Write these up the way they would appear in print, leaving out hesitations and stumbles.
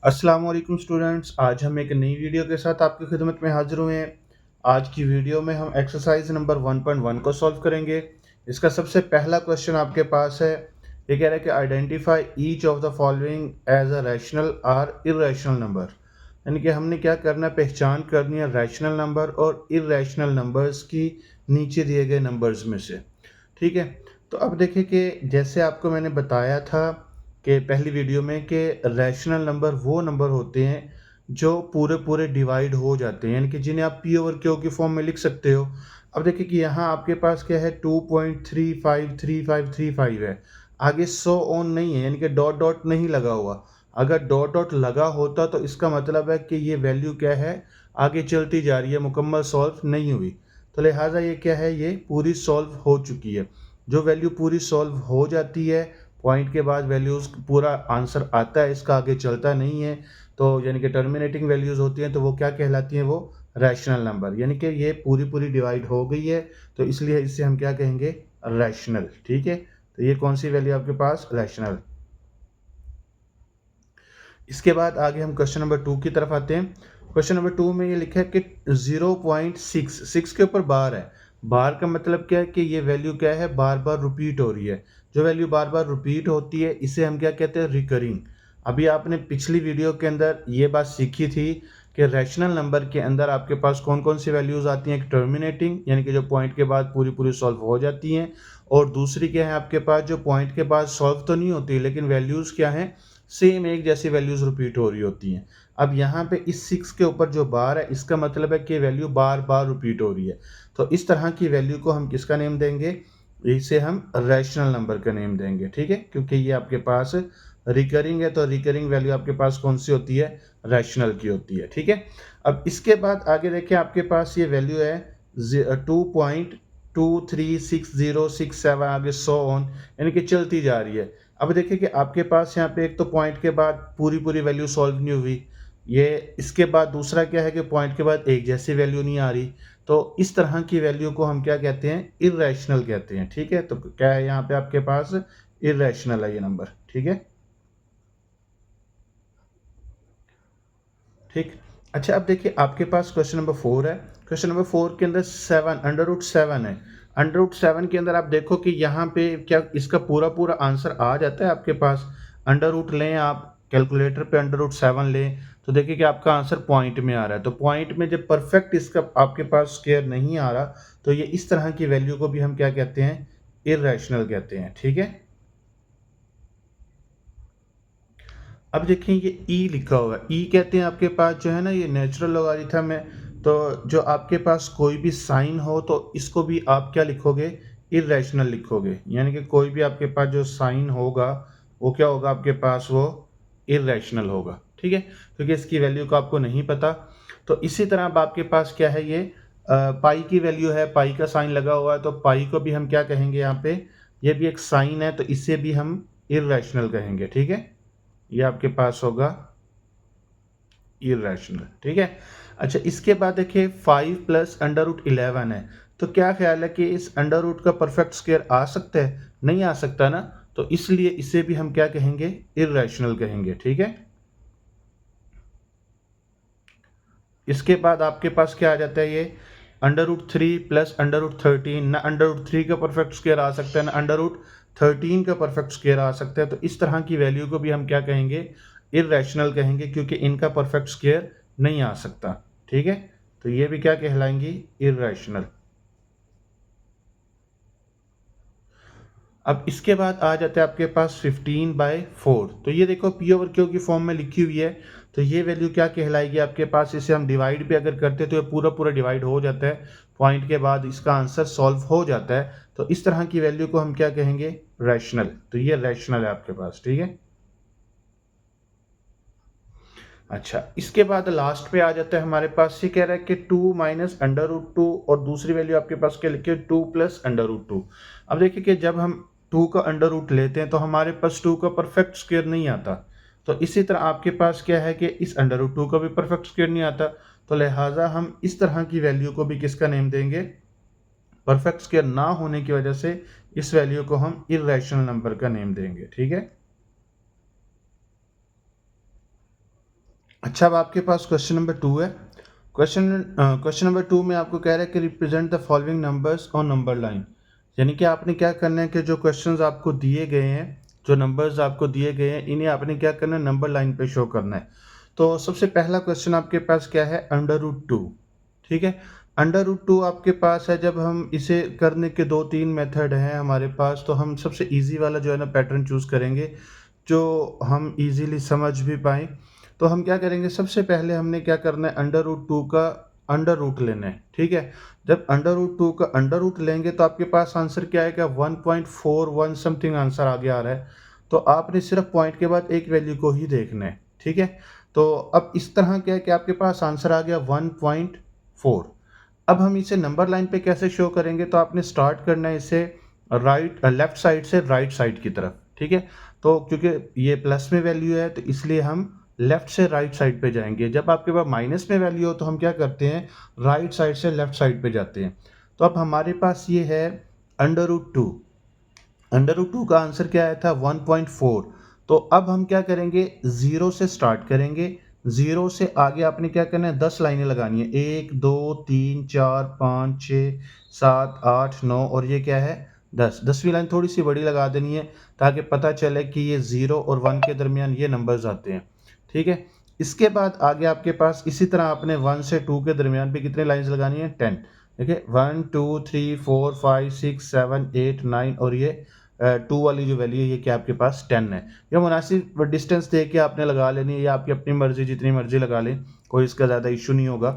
अस्सलाम वालेकुम स्टूडेंट्स, आज हम एक नई वीडियो के साथ आपकी खिदमत में हाजिर हुए हैं। आज की वीडियो में हम एक्सरसाइज नंबर 1.1 को सॉल्व करेंगे। इसका सबसे पहला क्वेश्चन आपके पास है। ये कह रहा है कि identify each of the following as a rational और इरेशनल नंबर। यानी कि हमने क्या करना है, पहचान करनी है रैशनल नंबर और इरेशनल नंबर्स की नीचे दिए गए नंबर्स में से। ठीक है, तो अब देखिए कि जैसे आपको मैंने बताया था कि पहली वीडियो में कि रैशनल नंबर वो नंबर होते हैं जो पूरे पूरे डिवाइड हो जाते हैं, यानी कि जिन्हें आप पी ओवर क्यू की फॉर्म में लिख सकते हो। अब देखिए कि यहाँ आपके पास क्या है, 2.353535 है, आगे 100 ऑन नहीं है, यानी कि डॉट डॉट नहीं लगा हुआ। अगर डॉट डॉट लगा होता तो इसका मतलब है कि ये वैल्यू क्या है, आगे चलती जा रही है, मुकम्मल सॉल्व नहीं हुई। तो लिहाजा ये क्या है, ये पूरी सॉल्व हो चुकी है। जो वैल्यू पूरी सॉल्व हो जाती है, पॉइंट के बाद वैल्यूज़ पूरा आंसर आता है, इसका आगे चलता नहीं है, तो यानी कि टर्मिनेटिंग वैल्यूज़ होती हैं, तो वो क्या कहलाती हैं, वो रैशनल नंबर। यानी कि ये पूरी पूरी डिवाइड हो गई है, तो इसलिए इससे हम क्या कहेंगे, रैशनल। ठीक है, तो ये कौन सी वैल्यू आपके पास, रैशनल। इसके बाद आगे हम क्वेश्चन नंबर 2 की तरफ आते हैं। क्वेश्चन नंबर 2 में ये लिखा है कि 0.6 के ऊपर बार है। बार का मतलब क्या है कि ये वैल्यू क्या है, बार बार रिपीट हो रही है। जो वैल्यू बार बार रिपीट होती है इसे हम क्या कहते हैं, रिकरिंग। अभी आपने पिछली वीडियो के अंदर ये बात सीखी थी कि रैशनल नंबर के अंदर आपके पास कौन कौन सी वैल्यूज़ आती हैं। एक टर्मिनेटिंग, यानी कि जो पॉइंट के बाद पूरी पूरी सॉल्व हो जाती हैं, और दूसरी क्या है आपके पास, जो पॉइंट के बाद सॉल्व तो नहीं होती लेकिन वैल्यूज़ क्या हैं, सेम एक जैसी वैल्यूज रिपीट हो रही होती हैं। अब यहाँ पे इस 6 के ऊपर जो बार है, इसका मतलब है कि वैल्यू बार बार रिपीट हो रही है। तो इस तरह की वैल्यू को हम किसका नेम देंगे, इसे हम रैशनल नंबर का नेम देंगे। ठीक है, क्योंकि ये आपके पास रिकरिंग है, तो रिकरिंग वैल्यू आपके पास कौन सी होती है, रैशनल की होती है। ठीक है, अब इसके बाद आगे देखिए आपके पास ये वैल्यू है 2.236067, आगे 100 ऑन, यानी कि चलती जा रही है। अब देखिए कि आपके पास यहाँ पे एक तो पॉइंट के बाद पूरी पूरी वैल्यू सॉल्व नहीं हुई, ये इसके बाद दूसरा क्या है कि पॉइंट के बाद एक जैसी वैल्यू नहीं आ रही। तो इस तरह की वैल्यू को हम क्या कहते हैं, इरेशनल कहते हैं। ठीक है, तो क्या है यहाँ पे आपके पास, इरेशनल है ये नंबर। ठीक है, ठीक। अच्छा, अब देखिए आपके पास क्वेश्चन नंबर 4 है। क्वेश्चन नंबर 4 के अंदर 7 अंडर रूट 7 है। अंडर रूट 7 के अंदर आप देखो कि यहाँ पे क्या इसका पूरा पूरा आंसर आ जाता है आपके पास। अंडर रूट लें आप, कैलकुलेटर पे अंडर रूट 7 लें, तो देखिए कि आपका आंसर पॉइंट में आ रहा है। तो पॉइंट में जब परफेक्ट इसका आपके पास स्क्वायर नहीं आ रहा, तो ये इस तरह की वैल्यू को भी हम क्या कहते हैं, इरेशनल कहते हैं। ठीक है, अब देखिए ये ई लिखा हुआ है, ई कहते हैं आपके पास जो है ना, ये नेचुरल लॉगरिथम है। तो जो आपके पास कोई भी साइन हो तो इसको भी आप क्या लिखोगे, इरेशनल लिखोगे। यानी कि कोई भी आपके पास जो साइन होगा वो क्या होगा आपके पास, वो इरेशनल होगा। ठीक है, क्योंकि इसकी वैल्यू को आपको नहीं पता। तो इसी तरह अब आपके पास क्या है, ये पाई की वैल्यू है, पाई का साइन लगा हुआ है, तो पाई को भी हम क्या कहेंगे यहाँ पे, ये भी एक साइन है, तो इसे भी हम इरेशनल कहेंगे। ठीक है, ये आपके पास होगा इरेशनल। ठीक है, अच्छा इसके बाद देखिए 5 प्लस अंडर रूट 11 है। तो क्या ख्याल है कि इस अंडर रूट का परफेक्ट स्क्वायर आ सकता है, नहीं आ सकता ना, तो इसलिए इसे भी हम क्या कहेंगे, इरेशनल कहेंगे। ठीक है, इसके बाद आपके पास क्या आ जाता है, ये under root 3 plus under root 13, ना अंडर रूट 3 का परफेक्ट स्क्वायर आ सकता है, ना अंडर रूट 13 का परफेक्ट स्क्वायर आ सकता है। तो इस तरह की वैल्यू को भी हम क्या कहेंगे, इरेशनल कहेंगे, क्योंकि इनका परफेक्ट स्क्वायर नहीं आ सकता। ठीक है, तो ये भी क्या कहलाएंगी, इरेशनल। अब इसके बाद आ जाता है आपके पास 15/4। तो ये देखो पी ओवर क्यू की फॉर्म में लिखी हुई है, तो ये वैल्यू क्या कहलाएगी आपके पास, इसे हम डिवाइड भी अगर करते हैं तो ये पूरा पूरा डिवाइड हो जाता है, पॉइंट के बाद इसका आंसर सॉल्व हो जाता है। तो इस तरह की वैल्यू को हम क्या कहेंगे, रैशनल। तो ये रैशनल है आपके पास। ठीक है, अच्छा इसके बाद लास्ट पे आ जाता है हमारे पास, ये कह रहा है कि 2 माइनस अंडर रूट 2, और दूसरी वैल्यू आपके पास क्या लिखी है, 2 प्लस अंडर रूट 2। अब देखिए कि जब हम 2 का अंडर रूट लेते हैं तो हमारे पास 2 का परफेक्ट स्क्वायर नहीं आता। तो इसी तरह आपके पास क्या है कि इस अंडर रूट 2 का भी परफेक्ट स्क्वायर नहीं आता। तो लिहाजा हम इस तरह की वैल्यू को भी किसका नेम देंगे, परफेक्ट स्क्वायर ना होने की वजह से इस वैल्यू को हम इरेशनल नंबर का नेम देंगे। ठीक है, अच्छा, अब आपके पास क्वेश्चन नंबर 2 है। क्वेश्चन नंबर 2 में आपको कह रहा है कि represent the following numbers on number line. यानी कि आपने क्या करना है कि जो क्वेश्चंस आपको दिए गए हैं, जो नंबर्स आपको दिए गए हैं, इन्हें आपने क्या करना है, नंबर लाइन पे शो करना है। तो सबसे पहला क्वेश्चन आपके पास क्या है, √2। ठीक है, √2 आपके पास है। जब हम इसे करने के 2-3 मेथड हैं हमारे पास, तो हम सबसे ईजी वाला जो है ना पैटर्न चूज़ करेंगे, जो हम ईज़िली समझ भी पाएँ। तो हम क्या करेंगे, सबसे पहले हमने क्या करना है, √2 का अंडर रूट लेना है। ठीक है, जब √2 का अंडर रूट लेंगे तो आपके पास आंसर क्या आएगा, 1.41 समथिंग आंसर आगे आ रहा है। तो आपने सिर्फ पॉइंट के बाद एक वैल्यू को ही देखना है। ठीक है, तो अब इस तरह क्या है कि आपके पास आंसर आ गया 1.4। अब हम इसे नंबर लाइन पे कैसे शो करेंगे, तो आपने स्टार्ट करना है इसे लेफ्ट साइड से राइट साइड की तरफ। ठीक है, तो क्योंकि ये प्लस में वैल्यू है तो इसलिए हम लेफ्ट से राइट साइड पे जाएंगे। जब आपके पास माइनस में वैल्यू हो तो हम क्या करते हैं, राइट साइड से लेफ्ट साइड पे जाते हैं। तो अब हमारे पास ये है √2। √2 का आंसर क्या आया था, 1.4। तो अब हम क्या करेंगे, ज़ीरो से स्टार्ट करेंगे। ज़ीरो से आगे आपने क्या करना है, 10 लाइनें लगानी है। 1 2 3 4 5 6 7 8 9 और ये क्या है, 10। 10वीं लाइन थोड़ी सी बड़ी लगा देनी है ताकि पता चले कि ये 0 और 1 के दरमियान ये नंबर्स आते हैं। ठीक है, इसके बाद आगे आपके पास इसी तरह आपने 1 से 2 के दरमियान भी कितने लाइन्स लगानी है, 10। देखिए 1 2 3 4 5 6 7 8 9 और ये 2 वाली जो वैल्यू है ये क्या आपके पास 10 है। ये मुनासिब डिस्टेंस दे के आपने लगा लेनी है, या आपकी अपनी मर्जी, जितनी मर्जी लगा लें, कोई इसका ज़्यादा इशू नहीं होगा।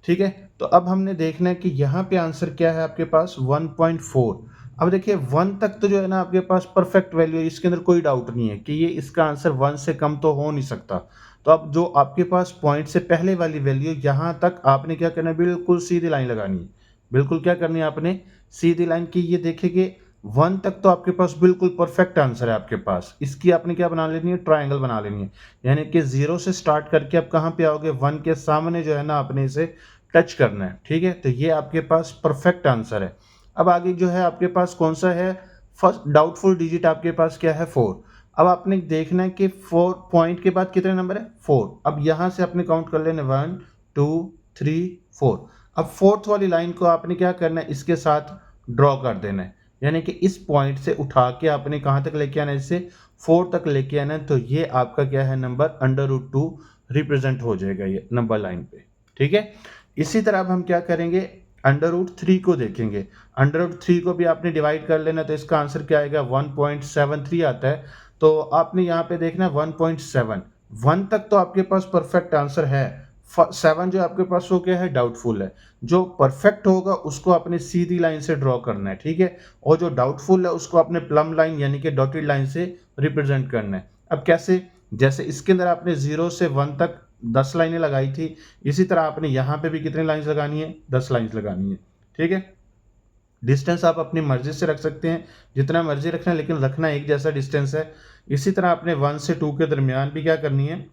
ठीक है, तो अब हमने देखना है कि यहाँ पे आंसर क्या है आपके पास, 1.4। अब देखिए 1 तक तो जो है ना आपके पास परफेक्ट वैल्यू है, इसके अंदर कोई डाउट नहीं है कि ये इसका आंसर 1 से कम तो हो नहीं सकता। तो अब जो आपके पास पॉइंट से पहले वाली वैल्यू, यहाँ तक आपने क्या करना है, बिल्कुल सीधी लाइन लगानी है। बिल्कुल क्या करनी है आपने, सीधी लाइन की। ये देखेंगे 1 तक तो आपके पास बिल्कुल परफेक्ट आंसर है आपके पास। इसकी आपने क्या बना लेनी है, ट्रायंगल बना लेनी है। यानी कि 0 से स्टार्ट करके आप कहाँ पे आओगे, 1 के सामने जो है ना आपने इसे टच करना है। ठीक है, तो ये आपके पास परफेक्ट आंसर है। अब आगे जो है आपके पास कौन सा है, फर्स्ट डाउटफुल डिजिट आपके पास क्या है, 4। अब आपने देखना है कि 4 पॉइंट के बाद कितने नंबर है, 4। अब यहाँ से आपने काउंट कर लेना 1 2 3 4। अब फोर्थ वाली लाइन को आपने क्या करना है, इसके साथ ड्रॉ कर देना है। यानी कि इस पॉइंट से उठा के आपने कहाँ तक लेके आना है, इसे 4 तक लेके आना है। तो ये आपका क्या है, नंबर √2 रिप्रेजेंट हो जाएगा ये नंबर लाइन पे। ठीक है, इसी तरह अब हम क्या करेंगे, √3 को देखेंगे। √3 को भी आपने डिवाइड कर लेना, तो इसका आंसर क्या आएगा, 1.73 आता है। तो आपने यहाँ पे देखना 1.7। 1 तक तो आपके पास परफेक्ट आंसर है। 7 जो आपके पास वो क्या है, डाउटफुल है। जो परफेक्ट होगा उसको आपने सीधी लाइन से ड्रॉ करना है। ठीक है, और जो डाउटफुल है उसको आपने प्लम लाइन यानी कि डॉटेड लाइन से रिप्रेजेंट करना है। अब कैसे, जैसे इसके अंदर आपने 0 से 1 तक 10 लाइनें लगाई थी, इसी तरह आपने यहाँ पे भी कितनी लाइन्स लगानी है, 10 लाइन्स लगानी है। ठीक है, डिस्टेंस आप अपनी मर्जी से रख सकते हैं, जितना मर्जी रखना है, लेकिन रखना एक जैसा डिस्टेंस है। इसी तरह आपने 1 से 2 के दरमियान भी क्या करनी है,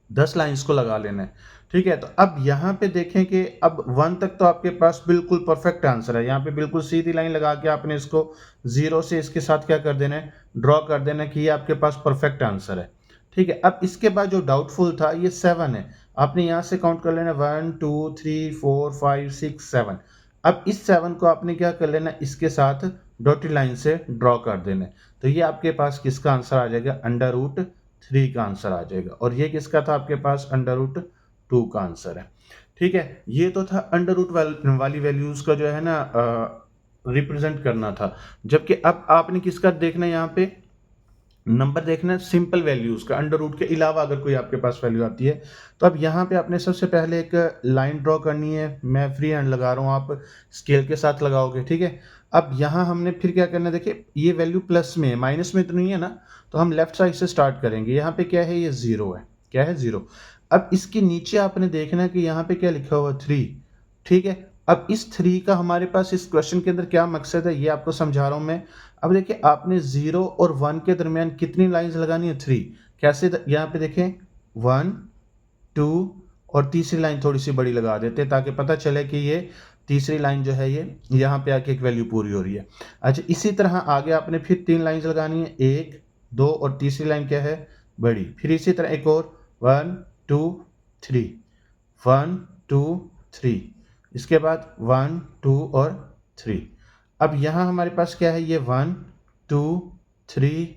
10 लाइन्स को लगा लेना है। ठीक है, तो अब यहाँ पे देखें कि अब 1 तक तो आपके पास बिल्कुल परफेक्ट आंसर है। यहाँ पे बिल्कुल सीधी लाइन लगा के आपने इसको 0 से इसके साथ क्या कर देना है, ड्रॉ कर देना है कि ये आपके पास परफेक्ट आंसर है। ठीक है, अब इसके बाद जो डाउटफुल था ये 7 है। आपने यहाँ से काउंट कर लेना 1 2 3 4 5 6 7। अब इस 7 को आपने क्या कर लेना, इसके साथ डॉटेड लाइन से ड्रॉ कर देना है। तो ये आपके पास किसका आंसर आ जाएगा, √3 का आंसर आ जाएगा। और ये किसका था आपके पास, √2 का आंसर है। ठीक है, ये तो था अंडर रूट वाली वैल्यूज का जो है ना रिप्रेजेंट करना था। जबकि अब आपने किसका देखना है, यहाँ पे नंबर देखना है सिंपल वैल्यूज का, √2 के अलावा अगर कोई आपके पास वैल्यू आती है। तो अब यहाँ पे आपने सबसे पहले एक लाइन ड्रॉ करनी है। मैं फ्री हैंड लगा रहा हूँ, आप स्केल के साथ लगाओगे। ठीक है, अब यहाँ हमने फिर क्या करना है, देखिए ये वैल्यू प्लस में है, माइनस में तो नहीं है ना। तो हम लेफ्ट साइड से स्टार्ट करेंगे। यहाँ पे क्या है, ये 0 है। क्या है, 0। अब इसके नीचे आपने देखना है कि यहाँ पे क्या लिखा हुआ, 3। ठीक है, अब इस 3 का हमारे पास इस क्वेश्चन के अंदर क्या मकसद है, ये आपको समझा रहा हूँ मैं। अब देखिए आपने 0 और 1 के दरमियान कितनी लाइंस लगानी है, 3। कैसे, यहाँ पे देखें 1 2 और तीसरी लाइन थोड़ी सी बड़ी लगा देते हैं ताकि पता चले कि ये तीसरी लाइन जो है ये यहाँ पे आके एक वैल्यू पूरी हो रही है। अच्छा, इसी तरह आगे आपने फिर 3 लाइंस लगानी है, 1 2 और तीसरी लाइन क्या है, बड़ी। फिर इसी तरह एक और 1 2 3, 1 2 3, इसके बाद 1 2 और 3। अब यहाँ हमारे पास क्या है, ये 1 2 3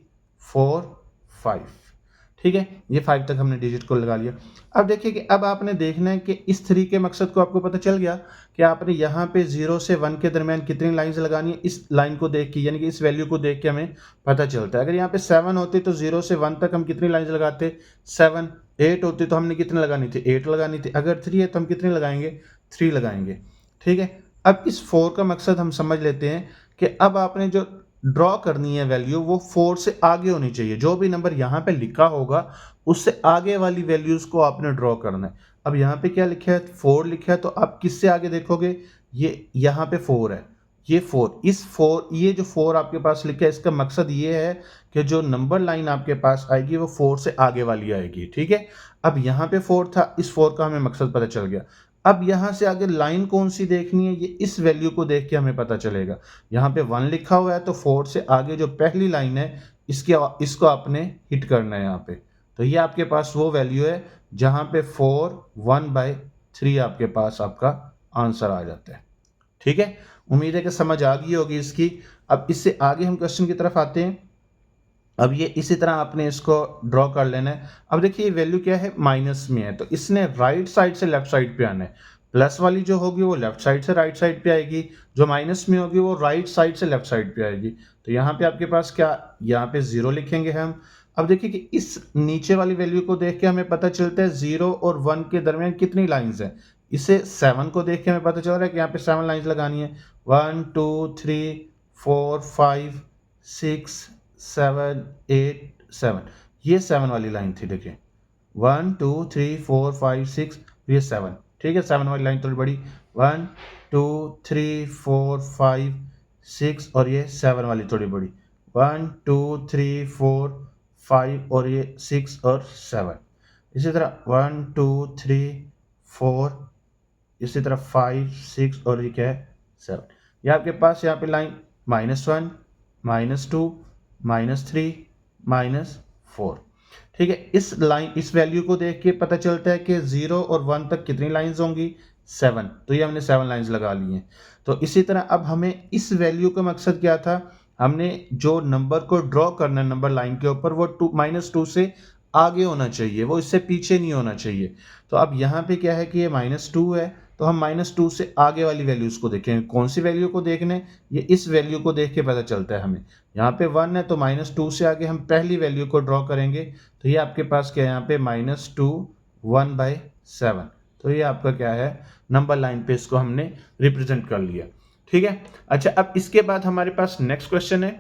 4 5, ठीक है, ये 5 तक हमने डिजिट को लगा लिया। अब देखिए कि अब आपने देखना है कि इस 3 के मकसद को आपको पता चल गया कि आपने यहाँ पे 0 से 1 के दरमियान कितनी लाइंस लगानी है। इस लाइन को देख के, यानी कि इस वैल्यू को देख के हमें पता चलता है। अगर यहाँ पे 7 होते तो 0 से 1 तक हम कितनी लाइंस लगाते, 7। 8 होती तो हमने कितनी लगानी थी, 8 लगानी थी। अगर 3 है तो हम कितनी लगाएंगे, 3 लगाएंगे, ठीक है। अब इस 4 का मकसद हम समझ लेते हैं कि अब आपने जो ड्रॉ करनी है वैल्यू, वो 4 से आगे होनी चाहिए। जो भी नंबर यहाँ पे लिखा होगा उससे आगे वाली वैल्यूज को आपने ड्रॉ करना है। अब यहाँ पे क्या लिखा है, 4 लिखा है, तो आप किससे आगे देखोगे, ये यहाँ पे 4 है, ये 4, इस 4, ये जो 4 आपके पास लिखा है, इसका मकसद ये है कि जो नंबर लाइन आपके पास आएगी वो 4 से आगे वाली आएगी, ठीक है। अब यहाँ पे 4 था, इस 4 का हमें मकसद पता चल गया। अब यहाँ से आगे लाइन कौन सी देखनी है, ये इस वैल्यू को देख के हमें पता चलेगा। यहाँ पे 1 लिखा हुआ है, तो 4 से आगे जो पहली लाइन है इसको आपने हिट करना है यहाँ पे। तो ये आपके पास वो वैल्यू है जहाँ पे 4 1/3 आपके पास आपका आंसर आ जाता है, ठीक है। उम्मीद है कि समझ आ गई होगी इसकी। अब इससे आगे हम क्वेश्चन की तरफ आते हैं। अब ये इसी तरह आपने इसको ड्रॉ कर लेना है। अब देखिए ये वैल्यू क्या है, माइनस में है, तो इसने राइट साइड से लेफ्ट साइड पे आना है। प्लस वाली जो होगी वो लेफ्ट साइड से राइट साइड पे आएगी, जो माइनस में होगी वो राइट साइड से लेफ्ट साइड पे आएगी। तो यहाँ पे आपके पास क्या, यहाँ पे 0 लिखेंगे हम। अब देखिए कि इस नीचे वाली वैल्यू को देख के हमें पता चलता है 0 और 1 के दरमियान कितनी लाइन्स हैं। इसे 7 को देख के हमें पता चल रहा है कि यहाँ पे 7 लाइन्स लगानी है। 1 2 3 4 5 6 7 8 7, ये 7 वाली लाइन थी। देखिए 1 2 3 4 5 6, ये 7, ठीक है। 7 वाली लाइन थोड़ी बड़ी, 1 2 3 4 5 6, और ये 7 वाली थोड़ी बड़ी, 1 2 3 4 5, और ये 6 और 7। इसी तरह 1 2 3 4, इसी तरह 5 6, और ये क्या है, 7। ये आपके पास यहाँ पे लाइन -1 -2 -3 -4, ठीक है। इस लाइन, इस वैल्यू को देख के पता चलता है कि 0 और 1 तक कितनी लाइंस होंगी, 7। तो ये हमने 7 लाइंस लगा ली हैं। तो इसी तरह अब हमें इस वैल्यू का मकसद क्या था, हमने जो नंबर को ड्रॉ करना है नंबर लाइन के ऊपर, वो -2 से आगे होना चाहिए, वो इससे पीछे नहीं होना चाहिए। तो अब यहाँ पे क्या है कि ये -2 है, तो हम -2 से आगे वाली वैल्यूज को देखेंगे। कौन सी वैल्यू को देखने, ये इस वैल्यू को देख के पता चलता है हमें। यहाँ पे 1 है तो -2 से आगे हम पहली वैल्यू को ड्रॉ करेंगे। तो ये आपके पास क्या है, यहाँ पे -2 1/7। तो ये आपका क्या है, नंबर लाइन पे इसको हमने रिप्रेजेंट कर लिया, ठीक है। अच्छा, अब इसके बाद हमारे पास नेक्स्ट क्वेश्चन है।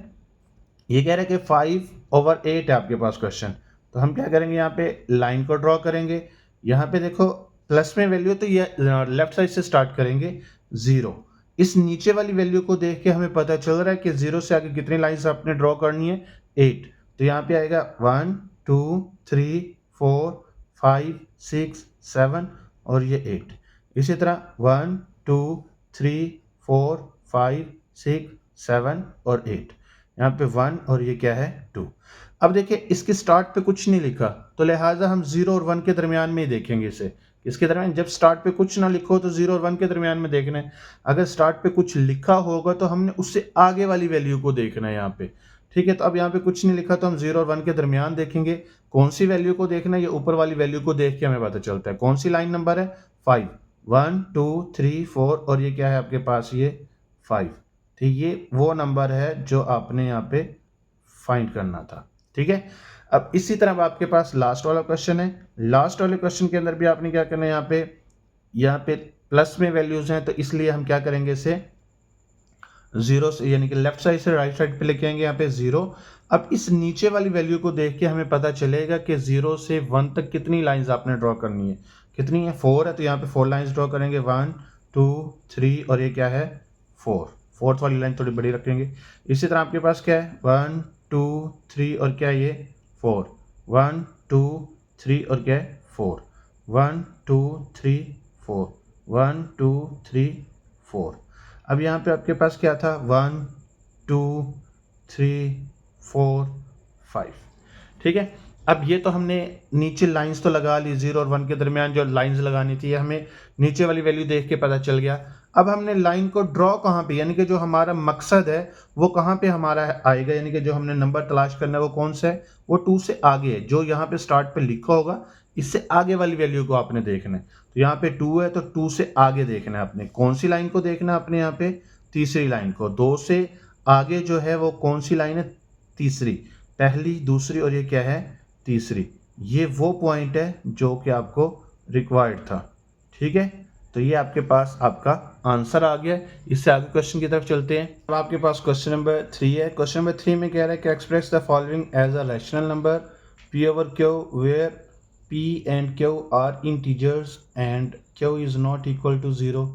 ये कह रहा है कि 5/8 है आपके पास क्वेश्चन। तो हम क्या करेंगे, यहाँ पे लाइन को ड्रॉ करेंगे। यहाँ पे देखो प्लस में वैल्यू, तो ये लेफ्ट साइड से स्टार्ट करेंगे 0। इस नीचे वाली वैल्यू को देख के हमें पता चल रहा है कि 0 से आगे कितनी लाइंस आपने ड्रॉ करनी है, 8। तो यहाँ पे आएगा 1 2 3 4 5 6 7, और ये 8। इसी तरह 1 2 3 4 5 6 7 और 8, यहाँ पे 1, और ये क्या है, 2। अब देखिए इसके स्टार्ट पे कुछ नहीं लिखा, तो लिहाजा हम 0 और 1 के दरमियान में ही देखेंगे इसे। इसके दरमियान जब स्टार्ट पे कुछ ना लिखो तो 0 और 1 के दरमियान में देखना है। अगर स्टार्ट पे कुछ लिखा होगा तो हमने उससे आगे वाली वैल्यू को देखना है यहाँ पे, ठीक है। तो अब यहाँ पे कुछ नहीं लिखा तो हम 0 और 1 के दरमियान देखेंगे। कौन सी वैल्यू को देखना है, ये ऊपर वाली वैल्यू को देख के हमें पता चलता है। कौन सी लाइन नंबर है, 5, 1 2 3 4, और ये क्या है आपके पास, ये 5, ठीक। ये वो नंबर है जो आपने यहाँ पे फाइंड करना था, ठीक है। अब इसी तरह आपके पास लास्ट वाला क्वेश्चन है। लास्ट वाले क्वेश्चन के अंदर भी आपने क्या करना है, यहाँ पे प्लस में वैल्यूज हैं, तो इसलिए हम क्या करेंगे, इसे 0 से, यानी कि लेफ्ट साइड से राइट साइड पे लेके आएंगे यहाँ पे 0। अब इस नीचे वाली वैल्यू को देख के हमें पता चलेगा कि 0 से 1 तक कितनी लाइंस आपने ड्रॉ करनी है। कितनी है, 4 है, तो यहाँ पे 4 लाइंस ड्रॉ करेंगे, 1 2 3, और ये क्या है, 4। फोर्थ वाली लाइन थोड़ी बड़ी रखेंगे। इसी तरह आपके पास क्या है, 1 2 3, और क्या है, ये 4, 1 2 3, और क्या है, 4, 1 2 3 4, 1 2 3 4। अब यहाँ पे आपके पास क्या था, 1 2 3 4 5, ठीक है। अब ये तो हमने नीचे लाइंस तो लगा ली, 0 और 1 के दरमियान जो लाइंस लगानी थी, हमें नीचे वाली वैल्यू देख के पता चल गया। अब हमने लाइन को ड्रॉ कहाँ पे, यानी कि जो हमारा मकसद है वो कहाँ पे हमारा आएगा, यानी कि जो हमने नंबर तलाश करना है वो कौन सा है, वो 2 से आगे है, जो यहाँ पे स्टार्ट पे लिखा होगा इससे आगे वाली वैल्यू को आपने देखना है। तो यहाँ पे 2 है तो 2 से आगे देखना है आपने। कौन सी लाइन को देखना है आपने, यहाँ पे तीसरी लाइन को। 2 से आगे जो है वो कौन सी लाइन है, तीसरी। पहली, दूसरी और ये क्या है, तीसरी। ये वो पॉइंट है जो कि आपको रिक्वायर्ड था। ठीक है, तो ये आपके पास आपका आंसर आ गया। इससे आगे क्वेश्चन की तरफ चलते हैं। अब आपके पास क्वेश्चन नंबर 3 है। क्वेश्चन नंबर 3 में कह रहा है कि express the following as a rational number p over q where p and q are integers and q is not equal to 0।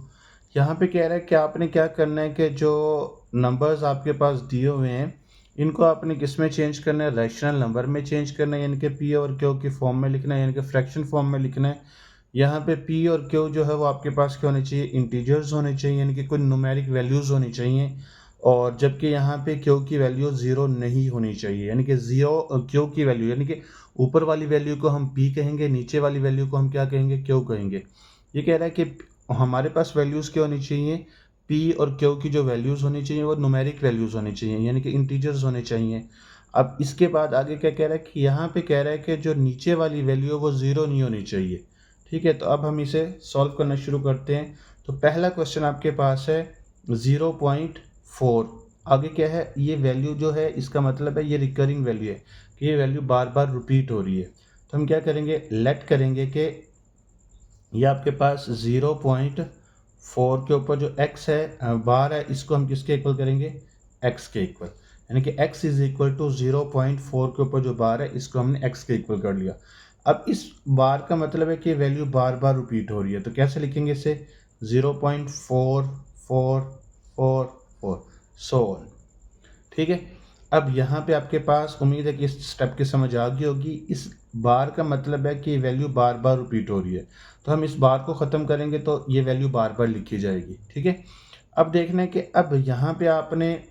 यहाँ पे कह रहा है कि आपने क्या करना है कि जो नंबर्स आपके पास दिए हुए हैं इनको आपने किस में चेंज करना है, रैशनल नंबर में चेंज करना है, यानी कि पी और क्यू की फॉर्म में लिखना है, यानी कि फ्रैक्शन फॉर्म में लिखना है। यहाँ पे पी और क्यू जो है वो आपके पास क्या होने चाहिए, इंटीजर्स होने चाहिए, यानी कि कोई न्यूमेरिक वैल्यूज़ होनी चाहिए। और जबकि यहाँ पे क्यू की वैल्यू 0 नहीं होनी चाहिए, यानी कि 0 क्यू की वैल्यू, यानी कि ऊपर वाली वैल्यू को हम पी कहेंगे, नीचे वाली वैल्यू को हम क्या कहेंगे, क्यू कहेंगे। ये कह रहा है कि हमारे पास वैल्यूज़ क्या होनी चाहिए, पी और क्यू की जो वैल्यूज़ होनी चाहिए वो न्यूमेरिक वैल्यूज़ होनी चाहिए, यानी कि इंटीजर्स होने चाहिए। अब इसके बाद आगे क्या कह रहा है कि यहाँ पे कह रहा है कि जो नीचे वाली वैल्यू है वो 0 नहीं होनी चाहिए। ठीक है, तो अब हम इसे सॉल्व करना शुरू करते हैं। तो पहला क्वेश्चन आपके पास है 0.4। आगे क्या है, ये वैल्यू जो है इसका मतलब है ये रिकरिंग वैल्यू है कि ये वैल्यू बार बार रिपीट हो रही है। तो हम क्या करेंगे, लेट करेंगे कि ये आपके पास 0.4 के ऊपर जो x है बार है, इसको हम किसके इक्वल करेंगे, x के इक्वल, यानी कि x इज इक्वल टू 0.4 के ऊपर जो बार है इसको हमने x के इक्वल कर लिया। अब इस बार का मतलब है कि वैल्यू बार बार रिपीट हो रही है, तो कैसे लिखेंगे इसे, 0.4444 सो ऑन। ठीक है, अब यहाँ पे आपके पास उम्मीद है कि इस स्टेप की समझ आ गई होगी। इस बार का मतलब है कि वैल्यू बार बार रिपीट हो रही है, तो हम इस बार को ख़त्म करेंगे तो ये वैल्यू बार बार लिखी जाएगी। ठीक है, अब देखना है कि अब यहाँ पे आपने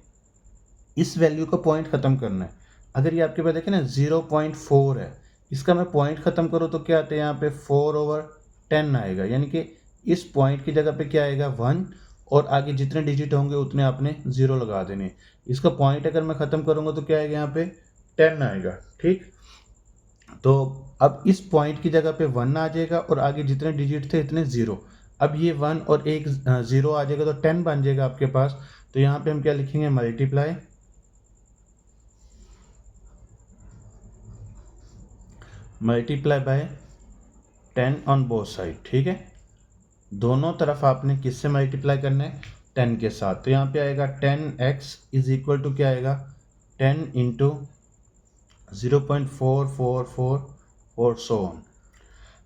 इस वैल्यू का पॉइंट ख़त्म करना है। अगर ये आपके पास देखें ना 0.4 है, इसका मैं पॉइंट ख़त्म करूँ तो क्या आता है, यहाँ पे 4/10 आएगा, यानी कि इस पॉइंट की जगह पे क्या आएगा 1, और आगे जितने डिजिट होंगे उतने आपने 0 लगा देने। इसका पॉइंट अगर मैं ख़त्म करूँगा तो क्या आएगा, यहाँ पे 10 आएगा। ठीक, तो अब इस पॉइंट की जगह पे 1 आ जाएगा और आगे जितने डिजिट थे इतने 0। अब ये 1 और एक 0 आ जाएगा तो 10 बन जाएगा आपके पास। तो यहाँ पे हम क्या लिखेंगे, multiply by 10 on both side. ठीक है, दोनों तरफ आपने किससे मल्टीप्लाई करना है, 10 के साथ। तो यहाँ पे आएगा 10x इज इक्वल टू क्या आएगा, 10 इंटू 0.4444 सो ऑन।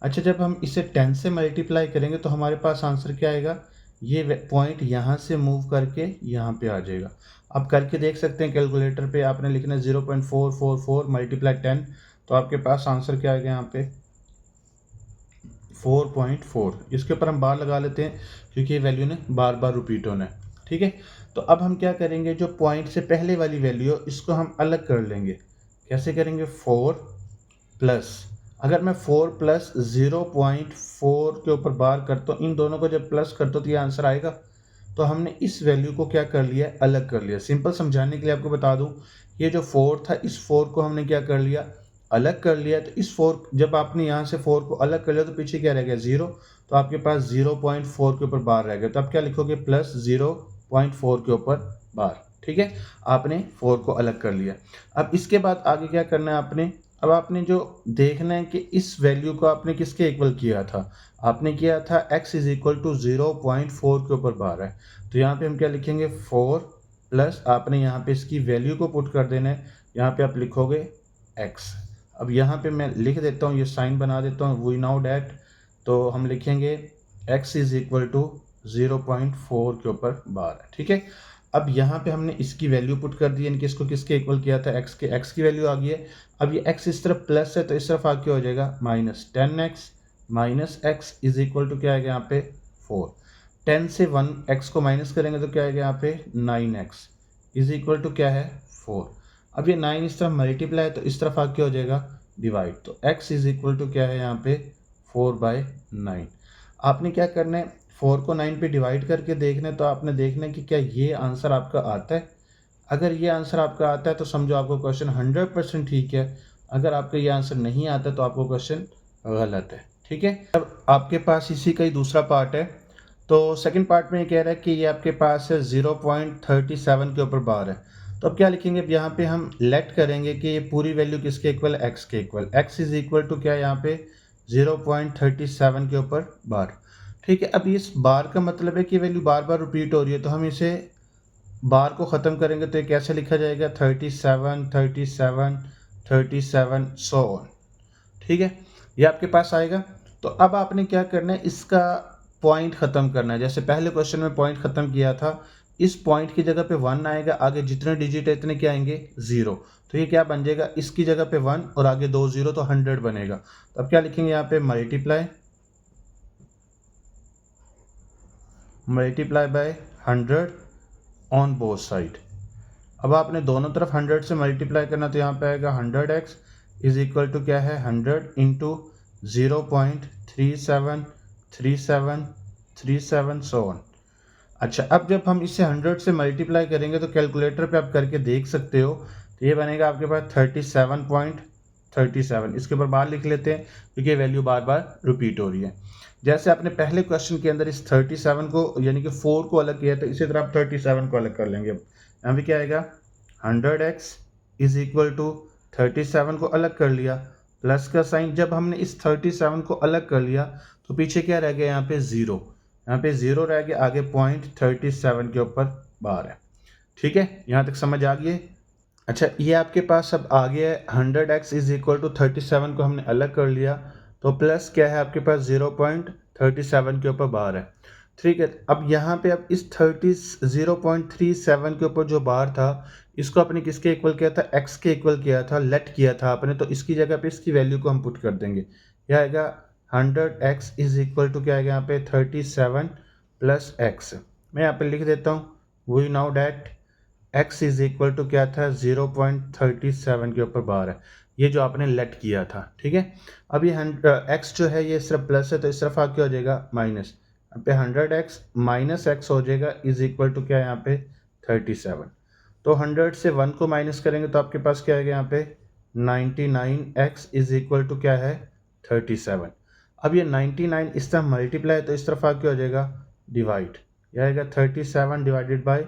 अच्छा, जब हम इसे 10 से मल्टीप्लाई करेंगे तो हमारे पास आंसर क्या आएगा, ये पॉइंट यहाँ से मूव करके यहाँ पे आ जाएगा। आप करके देख सकते हैं, कैलकुलेटर पे आपने लिखना है 0.444 मल्टीप्लाई 10, तो आपके पास आंसर क्या आएगा, यहाँ पे 4.4। इसके ऊपर हम बार लगा लेते हैं क्योंकि ये वैल्यू ने बार बार रिपीट होना है। ठीक है, तो अब हम क्या करेंगे, जो पॉइंट से पहले वाली वैल्यू है इसको हम अलग कर लेंगे। कैसे करेंगे, 4 प्लस, अगर मैं 4 प्लस 0.4 के ऊपर बार करता हूँ, इन दोनों को जब प्लस करता हूँ तो ये आंसर आएगा। तो हमने इस वैल्यू को क्या कर लिया, अलग कर लिया। सिंपल समझाने के लिए आपको बता दूं, ये जो 4 था इस 4 को हमने क्या कर लिया, अलग कर लिया। तो इस 4, जब आपने यहाँ से 4 को अलग कर लिया तो पीछे क्या रह गया, 0। तो आपके पास 0.4 के ऊपर बार रह गया, तो आप क्या लिखोगे, प्लस 0.4 के ऊपर बार। ठीक है, आपने 4 को अलग कर लिया। अब इसके बाद आगे क्या करना है आपने, अब आपने जो देखना है कि इस वैल्यू को आपने किसके इक्वल किया था, आपने किया था x इज इक्वल टू 0.4 के ऊपर बार है। तो यहाँ पे हम क्या लिखेंगे, 4 प्लस आपने यहाँ पे इसकी वैल्यू को पुट कर देना है, यहाँ पे आप लिखोगे x। अब यहाँ पे मैं लिख देता हूँ, ये साइन बना देता हूँ, वी नाउ डैट, तो हम लिखेंगे x इज इक्वल टू 0.4 के ऊपर बार है। ठीक है, अब यहाँ पे हमने इसकी वैल्यू पुट कर दी, यानी कि इसको किसके इक्वल किया था, x के, x की वैल्यू आ गई है। अब ये x इस तरफ प्लस है तो इस तरफ आके हो जाएगा minus 10x minus x is equal to क्या आएगा, यहाँ पे 4। 10 से 1x को माइनस करेंगे तो क्या आएगा, यहाँ पे 9x इज इक्वल टू क्या है, 4। अब ये 9 इस तरफ मल्टीप्लाई है तो इस तरफ आके हो जाएगा डिवाइड, तो x इज इक्वल टू क्या है यहाँ पे 4/9। आपने क्या करना है, 4 को 9 पे डिवाइड करके देखना है, तो आपने देखना है कि क्या ये आंसर आपका आता है। अगर ये आंसर आपका आता है तो समझो आपको क्वेश्चन 100% ठीक है। अगर आपका ये आंसर नहीं आता तो आपको क्वेश्चन गलत है। ठीक है, अब आपके पास इसी का ही दूसरा पार्ट है। तो सेकंड पार्ट में ये कह रहा है कि ये आपके पास है 0.37 के ऊपर बार है। तो अब क्या लिखेंगे, अब यहाँ पे हम लेट करेंगे कि ये पूरी वैल्यू किसके इक्वल है, एक्स के equal. X is equal to क्या है यहाँ पे 0.37 के ऊपर बार। ठीक है, अब इस बार का मतलब है कि वैल्यू बार बार रिपीट हो रही है, तो हम इसे बार को ख़त्म करेंगे तो ये कैसे लिखा जाएगा 37 37 37 सो ऑन। ठीक है, ये आपके पास आएगा। तो अब आपने क्या करना है, इसका पॉइंट ख़त्म करना है। जैसे पहले क्वेश्चन में पॉइंट ख़त्म किया था, इस पॉइंट की जगह पे 1 आएगा, आगे जितने डिजिट है इतने क्या आएंगे 0। तो ये क्या बन जाएगा, इसकी जगह पे 1 और आगे 2 0, तो 100 बनेगा। तो अब क्या लिखेंगे यहाँ पे multiply by 100 on both side. अब आपने दोनों तरफ 100 से मल्टीप्लाई करना, तो यहाँ पे आएगा 100x इज इक्वल टू क्या है 100 इंटू 0.373737 सो ऑन। अच्छा, अब जब हम इसे 100 से मल्टीप्लाई करेंगे तो कैलकुलेटर पे आप करके देख सकते हो, तो ये बनेगा आपके पास 37.37। इसके ऊपर बार लिख लेते हैं क्योंकि वैल्यू बार बार रिपीट हो रही है। जैसे आपने पहले क्वेश्चन के अंदर इस 37 को यानी कि 4 को अलग किया, तो इसी तरह आप 37 को अलग कर लेंगे। यहाँ पे क्या आएगा 100x इज इक्वल टू 37 को अलग कर लिया, प्लस का साइन। जब हमने इस 37 को अलग कर लिया तो पीछे क्या रह गया, यहाँ पे 0, यहाँ पे 0 रह गया, आगे 0.37 के ऊपर बार है। ठीक है, यहाँ तक समझ आ गई है। अच्छा, ये आपके पास अब आ गया है 100x इज इक्वल टू 37 को हमने अलग कर लिया, तो प्लस क्या है आपके पास 0.37 के ऊपर बार है। ठीक है, अब यहाँ पे अब इस 0.37 के ऊपर जो बार था, इसको आपने किसके इक्वल किया था, x के इक्वल किया था, लेट किया था आपने, तो इसकी जगह पे इसकी वैल्यू को हम पुट कर देंगे। यह आएगा 100x इज इक्वल टू क्या आएगा यहाँ पे 37 प्लस x। मैं यहाँ पे लिख देता हूँ, we now that x is equal to क्या था 0.37 के ऊपर बार है, ये जो आपने लेट किया था। ठीक है, अब ये x जो है ये सिर्फ प्लस है, तो इस तरफ आके हो जाएगा माइनस। यहाँ पे 100x माइनस x हो जाएगा इज इक्वल टू क्या यहाँ पे 37। तो 100 से 1 को माइनस करेंगे तो आपके पास क्या आएगा यहाँ पे 99x इज इक्वल टू क्या है 37। अब ये 99 इस तरफ मल्टीप्लाई, तो इस तरफ आके हो जाएगा डिवाइड, यह आएगा 37 डिवाइडेड बाई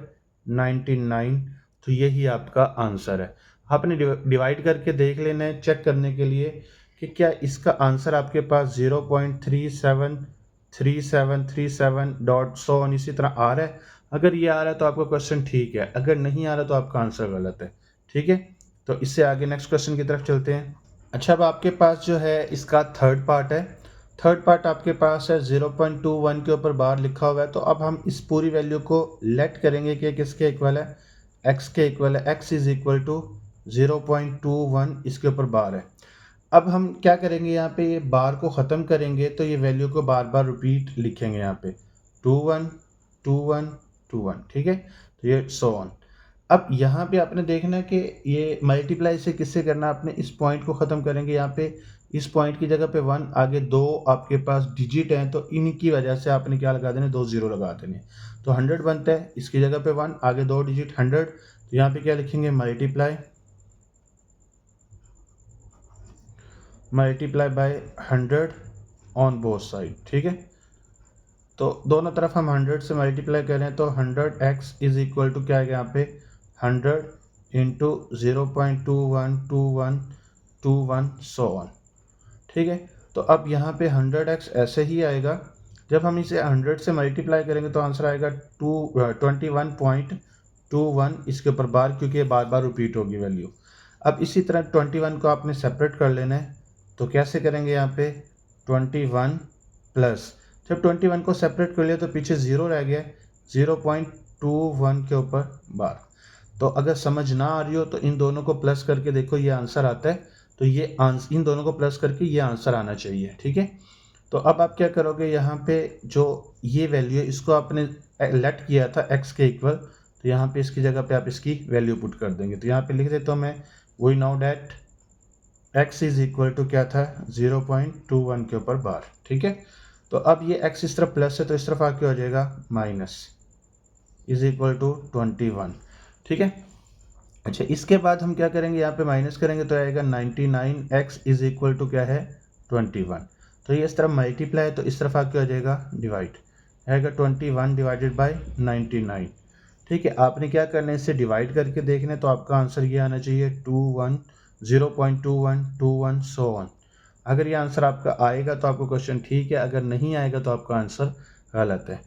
99। तो यही आपका आंसर है। आपने डिवाइड करके देख लेना है चेक करने के लिए कि क्या इसका आंसर आपके पास 0.373737 डॉट सो ऑन इसी तरह आ रहा है। अगर ये आ रहा है तो आपका क्वेश्चन ठीक है, अगर नहीं आ रहा तो आपका आंसर गलत है। ठीक है, तो इससे आगे नेक्स्ट क्वेश्चन की तरफ चलते हैं। अच्छा, अब आपके पास जो है इसका थर्ड पार्ट है। थर्ड पार्ट आपके पास है 0.21 के ऊपर बार लिखा हुआ है। तो अब हम इस पूरी वैल्यू को लेट करेंगे कि किसके इक्वल है, x के इक्वल है। x इज इक्वल टू 0.21 इसके ऊपर बार है। अब हम क्या करेंगे, यहाँ पे ये बार को ख़त्म करेंगे तो ये वैल्यू को बार बार रिपीट लिखेंगे यहाँ पे 21 21 21। ठीक है, तो ये सो ऑन। अब यहाँ पे आपने देखना है कि ये मल्टीप्लाई से किससे करना है, आपने इस पॉइंट को ख़त्म करेंगे। यहाँ पे इस पॉइंट की जगह पे 1, आगे 2 आपके पास डिजिट हैं, तो इनकी वजह से आपने क्या लगा देने 2 0 लगा देने। तो 100 बनता है, इसकी जगह पे 1, आगे 2 डिजिट 100। तो यहाँ पे क्या लिखेंगे multiply by 100 on both side. ठीक है, तो दोनों तरफ हम 100 से मल्टीप्लाई करें तो 100x इज इक्वल टू क्या है यहाँ पे 100 इंटू 0.212121 सो ऑन। ठीक है, तो अब यहाँ पे 100x ऐसे ही आएगा। जब हम इसे 100 से मल्टीप्लाई करेंगे तो आंसर आएगा 21.21 इसके ऊपर बार, क्योंकि ये बार बार रिपीट होगी वैल्यू। अब इसी तरह 21 को आपने सेपरेट कर लेना है। तो कैसे करेंगे, यहाँ पे 21 प्लस, जब 21 को सेपरेट कर लिया तो पीछे 0 रह गया, 0.21 के ऊपर बार। तो अगर समझ ना आ रही हो तो इन दोनों को प्लस करके देखो, ये आंसर आता है। तो ये आंसर, इन दोनों को प्लस करके ये आंसर आना चाहिए। ठीक है, तो अब आप क्या करोगे, यहाँ पे जो ये वैल्यू है इसको आपने लेट किया था x के इक्वल, तो यहाँ पे इसकी जगह पे आप इसकी वैल्यू पुट कर देंगे। तो यहाँ पे लिख देता हूँ मैं, we now that x is equal to क्या था 0.21 के ऊपर बार, ठीक है। तो अब ये x इस तरफ प्लस है तो इस तरफ आके हो जाएगा माइनस इज इक्वल टू 21, ठीक है। अच्छा, इसके बाद हम क्या करेंगे, यहाँ पे माइनस करेंगे तो आएगा 99x इज इक्वल टू क्या है 21। तो ये इस तरफ मल्टीप्लाई है तो इस तरफ आके हो जाएगा डिवाइड, आएगा 21 डिवाइडेड बाय 99, ठीक है। आपने क्या करना है, इससे डिवाइड करके देखना है तो आपका आंसर ये आना चाहिए 0.2121 सो ऑन। अगर ये आंसर आपका आएगा तो आपका क्वेश्चन ठीक है, अगर नहीं आएगा तो आपका आंसर गलत है।